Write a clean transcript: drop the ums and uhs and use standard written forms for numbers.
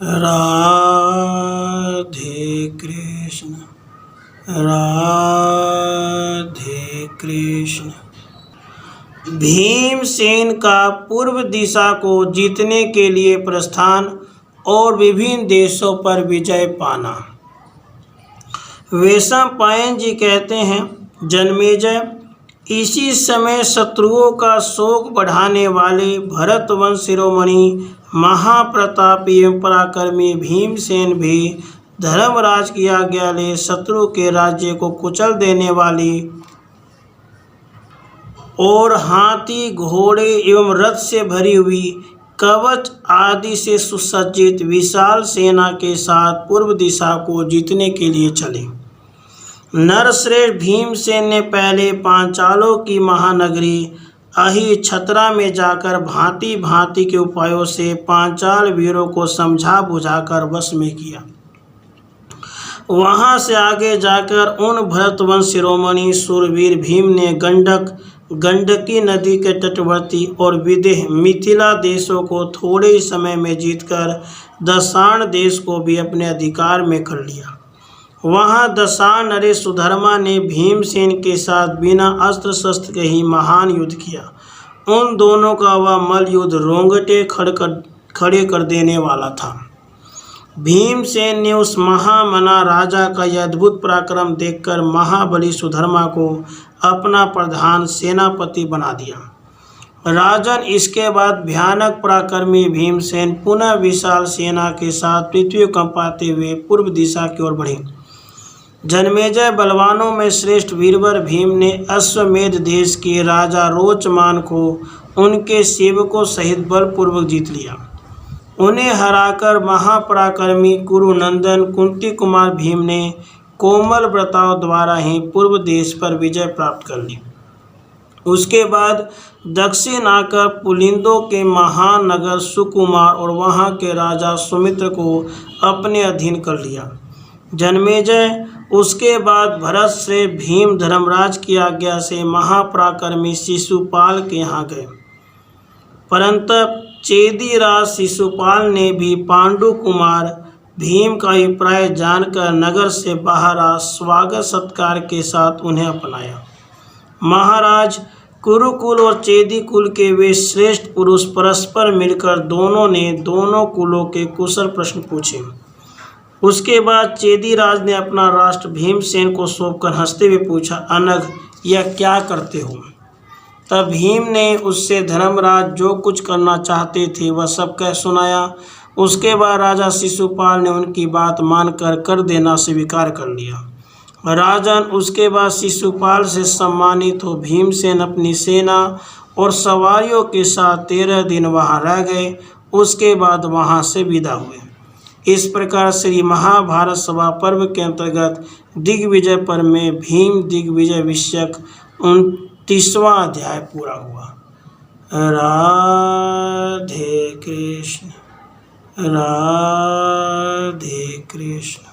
राधे कृष्ण राधे कृष्ण। भीमसेन का पूर्व दिशा को जीतने के लिए प्रस्थान और विभिन्न देशों पर विजय पाना। वैशंपायन जी कहते हैं, जन्मेजय, इसी समय शत्रुओं का शोक बढ़ाने वाले भरतवंश शिरोमणि महाप्रतापी एवं पराक्रमी भीमसेन भी धर्मराज की आज्ञा ले शत्रु के राज्य को कुचल देने वाली और हाथी घोड़े एवं रथ से भरी हुई कवच आदि से सुसज्जित विशाल सेना के साथ पूर्व दिशा को जीतने के लिए चले। नरश्रेष्ठ भीमसेन ने पहले पांचालों की महानगरी अहिछत्रा में जाकर भांति भांति के उपायों से पांचाल वीरों को समझा बुझाकर वश में किया। वहां से आगे जाकर उन भरतवंश शिरोमणि सूरवीर भीम ने गंडकी नदी के तटवर्ती और विदेह मिथिला देशों को थोड़े ही समय में जीतकर दशाण देश को भी अपने अधिकार में कर लिया। वहां दशाण नरेश सुधर्मा ने भीमसेन के साथ बिना अस्त्र शस्त्र के ही महान युद्ध किया। उन दोनों का वह मल्ल युद्ध रोंगटे खड़े कर देने वाला था। भीमसेन ने उस महामना राजा का यह अद्भुत पराक्रम देखकर महाबली सुधर्मा को अपना प्रधान सेनापति बना दिया। राजन, इसके बाद भयानक पराक्रमी भीमसेन पुनः विशाल सेना के साथ पृथ्वी कंपाते हुए पूर्व दिशा की ओर बढ़े। जन्मेजय, बलवानों में श्रेष्ठ वीरवर भीम ने अश्वमेध देश के राजा रोचमान को उनके सेवकों सहित बलपूर्वक जीत लिया। उन्हें हराकर महापराक्रमी कुरुनंदन कुंती कुमार भीम ने कोमल व्रताओं द्वारा ही पूर्व देश पर विजय प्राप्त कर ली। उसके बाद दक्षिण आकर पुलिंदों के महान नगर सुकुमार और वहां के राजा सुमित्र को अपने अधीन कर लिया। जन्मेजय, उसके बाद भरत से भीम धर्मराज की आज्ञा से महापराक्रमी शिशुपाल के यहाँ गए। परंतु चेदीराज शिशुपाल ने भी पांडु कुमार भीम का अभिप्राय जानकर नगर से बाहर आ स्वागत सत्कार के साथ उन्हें अपनाया। महाराज, कुरुकुल और चेदी कुल के वे श्रेष्ठ पुरुष परस्पर मिलकर दोनों ने दोनों कुलों के कुशल प्रश्न पूछे। उसके बाद चेदीराज ने अपना राष्ट्र भीमसेन को सौंपकर हंसते हुए पूछा, अनघ, यह क्या करते हो? तब भीम ने उससे धर्मराज जो कुछ करना चाहते थे वह सब कह सुनाया। उसके बाद राजा शिशुपाल ने उनकी बात मानकर कर देना स्वीकार कर लिया। राजन, उसके बाद शिशुपाल से सम्मानित हो भीमसेन अपनी सेना और सवारियों के साथ 13 दिन वहां रह गए। उसके बाद वहां से विदा हुए। इस प्रकार श्री महाभारत सभा पर्व के अंतर्गत दिग्विजय पर्व में भीम दिग्विजय विषयक 29वां अध्याय पूरा हुआ। राधे कृष्ण राधे कृष्ण।